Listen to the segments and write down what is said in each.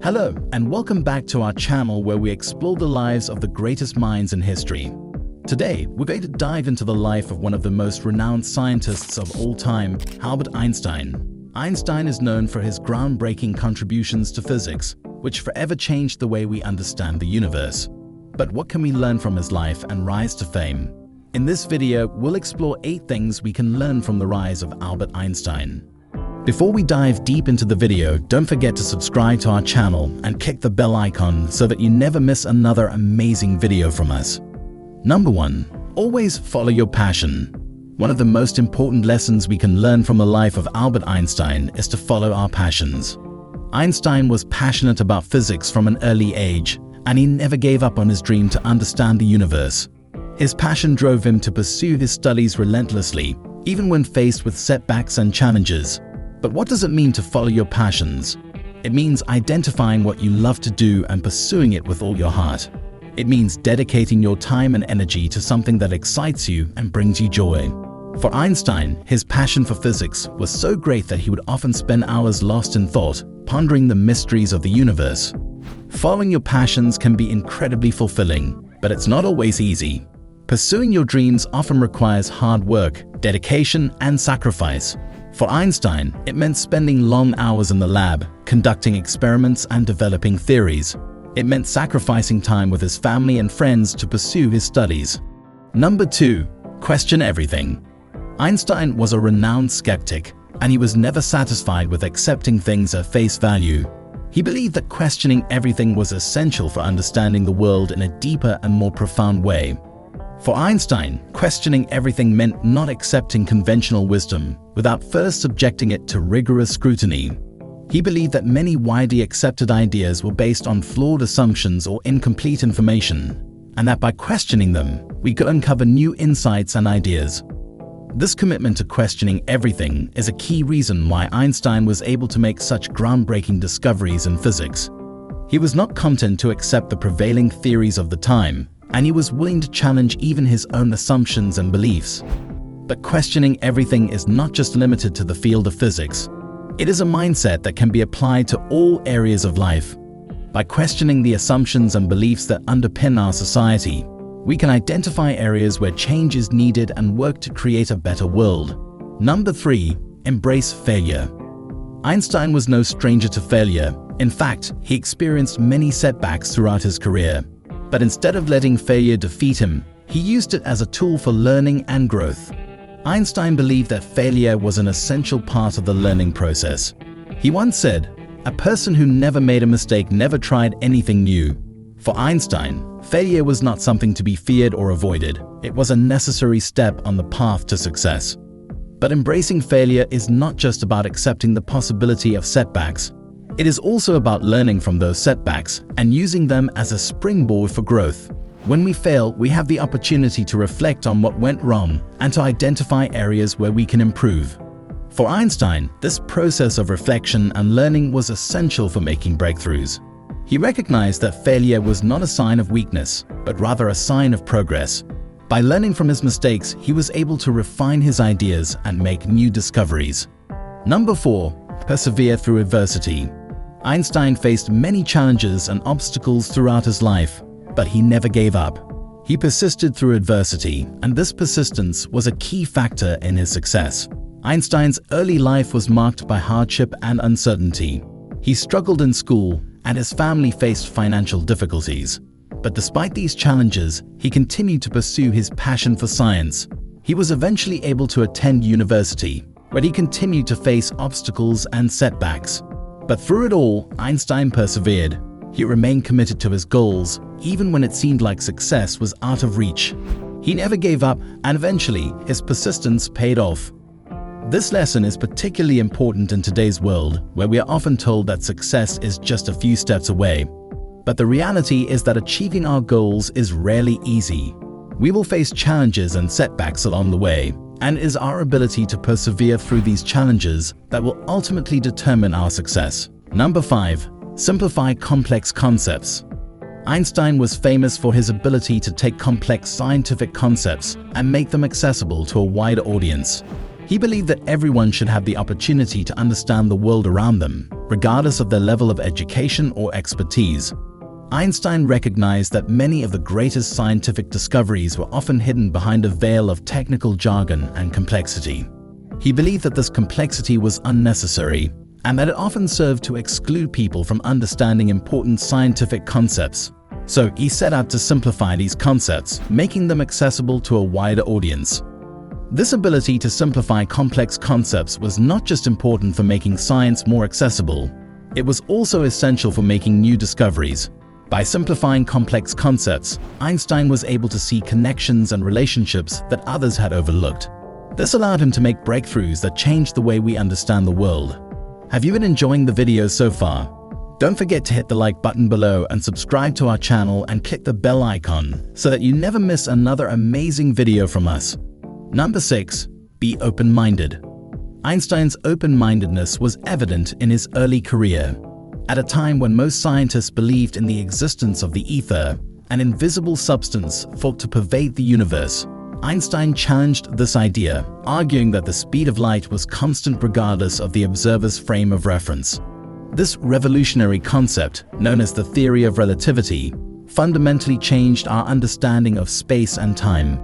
Hello, and welcome back to our channel where we explore the lives of the greatest minds in history. Today, we're going to dive into the life of one of the most renowned scientists of all time, Albert Einstein. Einstein is known for his groundbreaking contributions to physics, which forever changed the way we understand the universe. But what can we learn from his life and rise to fame? In this video, we'll explore 8 things we can learn from the rise of Albert Einstein. Before we dive deep into the video, don't forget to subscribe to our channel and click the bell icon so that you never miss another amazing video from us. Number 1. Always follow your passion. One of the most important lessons we can learn from the life of Albert Einstein is to follow our passions. Einstein was passionate about physics from an early age, and he never gave up on his dream to understand the universe. His passion drove him to pursue his studies relentlessly, even when faced with setbacks and challenges. But what does it mean to follow your passions? It means identifying what you love to do and pursuing it with all your heart. It means dedicating your time and energy to something that excites you and brings you joy. For Einstein, his passion for physics was so great that he would often spend hours lost in thought, pondering the mysteries of the universe. Following your passions can be incredibly fulfilling, but it's not always easy. Pursuing your dreams often requires hard work, dedication, and sacrifice. For Einstein, it meant spending long hours in the lab, conducting experiments and developing theories. It meant sacrificing time with his family and friends to pursue his studies. Number 2. Question everything. Einstein was a renowned skeptic, and he was never satisfied with accepting things at face value. He believed that questioning everything was essential for understanding the world in a deeper and more profound way. For Einstein, questioning everything meant not accepting conventional wisdom without first subjecting it to rigorous scrutiny. He believed that many widely accepted ideas were based on flawed assumptions or incomplete information, and that by questioning them, we could uncover new insights and ideas. This commitment to questioning everything is a key reason why Einstein was able to make such groundbreaking discoveries in physics. He was not content to accept the prevailing theories of the time, and he was willing to challenge even his own assumptions and beliefs. But questioning everything is not just limited to the field of physics. It is a mindset that can be applied to all areas of life. By questioning the assumptions and beliefs that underpin our society, we can identify areas where change is needed and work to create a better world. Number 3. Embrace failure. Einstein was no stranger to failure. In fact, he experienced many setbacks throughout his career. But instead of letting failure defeat him, he used it as a tool for learning and growth. Einstein believed that failure was an essential part of the learning process. He once said, "A person who never made a mistake never tried anything new." For Einstein, failure was not something to be feared or avoided. It was a necessary step on the path to success. But embracing failure is not just about accepting the possibility of setbacks. It is also about learning from those setbacks and using them as a springboard for growth. When we fail, we have the opportunity to reflect on what went wrong and to identify areas where we can improve. For Einstein, this process of reflection and learning was essential for making breakthroughs. He recognized that failure was not a sign of weakness, but rather a sign of progress. By learning from his mistakes, he was able to refine his ideas and make new discoveries. Number 4. Persevere through adversity. Einstein faced many challenges and obstacles throughout his life, but he never gave up. He persisted through adversity, and this persistence was a key factor in his success. Einstein's early life was marked by hardship and uncertainty. He struggled in school, and his family faced financial difficulties. But despite these challenges, he continued to pursue his passion for science. He was eventually able to attend university, where he continued to face obstacles and setbacks. But through it all, Einstein persevered. He remained committed to his goals, even when it seemed like success was out of reach. He never gave up, and eventually, his persistence paid off. This lesson is particularly important in today's world, where we are often told that success is just a few steps away. But the reality is that achieving our goals is rarely easy. We will face challenges and setbacks along the way, and it is our ability to persevere through these challenges that will ultimately determine our success. Number 5. Simplify complex concepts. Einstein was famous for his ability to take complex scientific concepts and make them accessible to a wider audience. He believed that everyone should have the opportunity to understand the world around them, regardless of their level of education or expertise. Einstein recognized that many of the greatest scientific discoveries were often hidden behind a veil of technical jargon and complexity. He believed that this complexity was unnecessary and that it often served to exclude people from understanding important scientific concepts. So he set out to simplify these concepts, making them accessible to a wider audience. This ability to simplify complex concepts was not just important for making science more accessible, it was also essential for making new discoveries. By simplifying complex concepts, Einstein was able to see connections and relationships that others had overlooked. This allowed him to make breakthroughs that changed the way we understand the world. Have you been enjoying the video so far? Don't forget to hit the like button below and subscribe to our channel and click the bell icon so that you never miss another amazing video from us. Number 6. Be open-minded. Einstein's open-mindedness was evident in his early career. At a time when most scientists believed in the existence of the ether, an invisible substance thought to pervade the universe, Einstein challenged this idea, arguing that the speed of light was constant regardless of the observer's frame of reference. This revolutionary concept, known as the theory of relativity, fundamentally changed our understanding of space and time.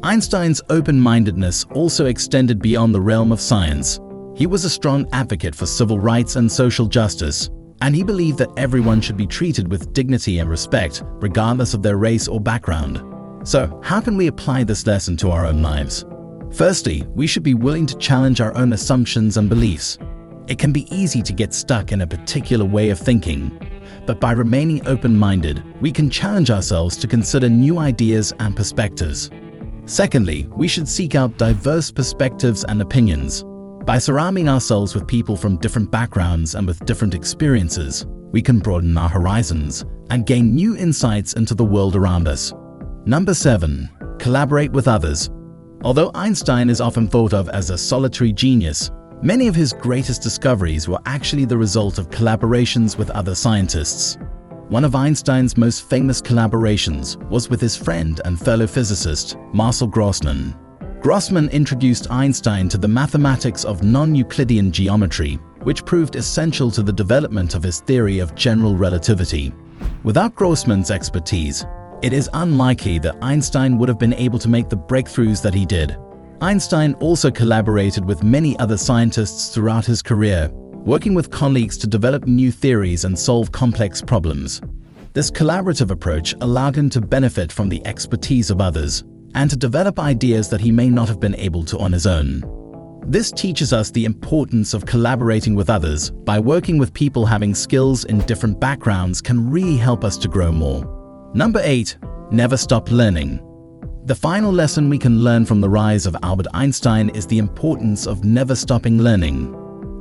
Einstein's open-mindedness also extended beyond the realm of science. He was a strong advocate for civil rights and social justice, and he believed that everyone should be treated with dignity and respect, regardless of their race or background. So, how can we apply this lesson to our own lives? Firstly, we should be willing to challenge our own assumptions and beliefs. It can be easy to get stuck in a particular way of thinking, but by remaining open-minded, we can challenge ourselves to consider new ideas and perspectives. Secondly, we should seek out diverse perspectives and opinions. By surrounding ourselves with people from different backgrounds and with different experiences, we can broaden our horizons and gain new insights into the world around us. Number 7. Collaborate with others. Although Einstein is often thought of as a solitary genius, many of his greatest discoveries were actually the result of collaborations with other scientists. One of Einstein's most famous collaborations was with his friend and fellow physicist, Marcel Grossmann. Grossmann introduced Einstein to the mathematics of non-Euclidean geometry, which proved essential to the development of his theory of general relativity. Without Grossmann's expertise, it is unlikely that Einstein would have been able to make the breakthroughs that he did. Einstein also collaborated with many other scientists throughout his career, working with colleagues to develop new theories and solve complex problems. This collaborative approach allowed him to benefit from the expertise of others and to develop ideas that he may not have been able to on his own. This teaches us the importance of collaborating with others. By working with people having skills in different backgrounds can really help us to grow more. Number 8. Never stop learning. The final lesson we can learn from the rise of Albert Einstein is the importance of never stopping learning.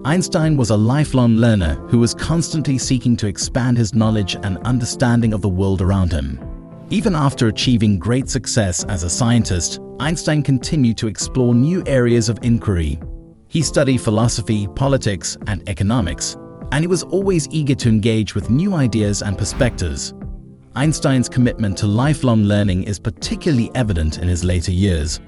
Einstein was a lifelong learner who was constantly seeking to expand his knowledge and understanding of the world around him. Even after achieving great success as a scientist, Einstein continued to explore new areas of inquiry. He studied philosophy, politics, and economics, and he was always eager to engage with new ideas and perspectives. Einstein's commitment to lifelong learning is particularly evident in his later years.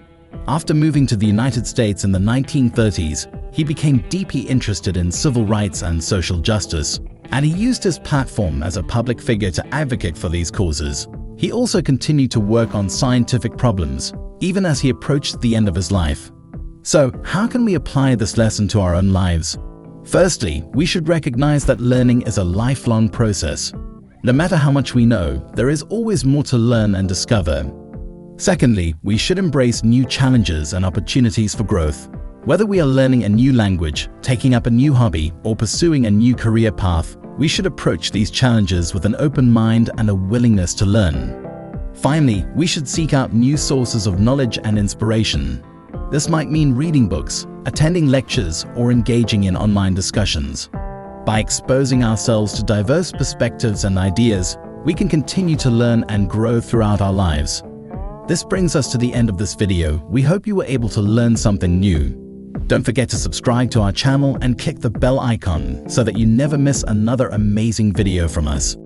After moving to the United States in the 1930s, he became deeply interested in civil rights and social justice, and he used his platform as a public figure to advocate for these causes. He also continued to work on scientific problems, even as he approached the end of his life. So, how can we apply this lesson to our own lives? Firstly, we should recognize that learning is a lifelong process. No matter how much we know, there is always more to learn and discover. Secondly, we should embrace new challenges and opportunities for growth. Whether we are learning a new language, taking up a new hobby, or pursuing a new career path, we should approach these challenges with an open mind and a willingness to learn. Finally, we should seek out new sources of knowledge and inspiration. This might mean reading books, attending lectures, or engaging in online discussions. By exposing ourselves to diverse perspectives and ideas, we can continue to learn and grow throughout our lives. This brings us to the end of this video. We hope you were able to learn something new. Don't forget to subscribe to our channel and click the bell icon so that you never miss another amazing video from us.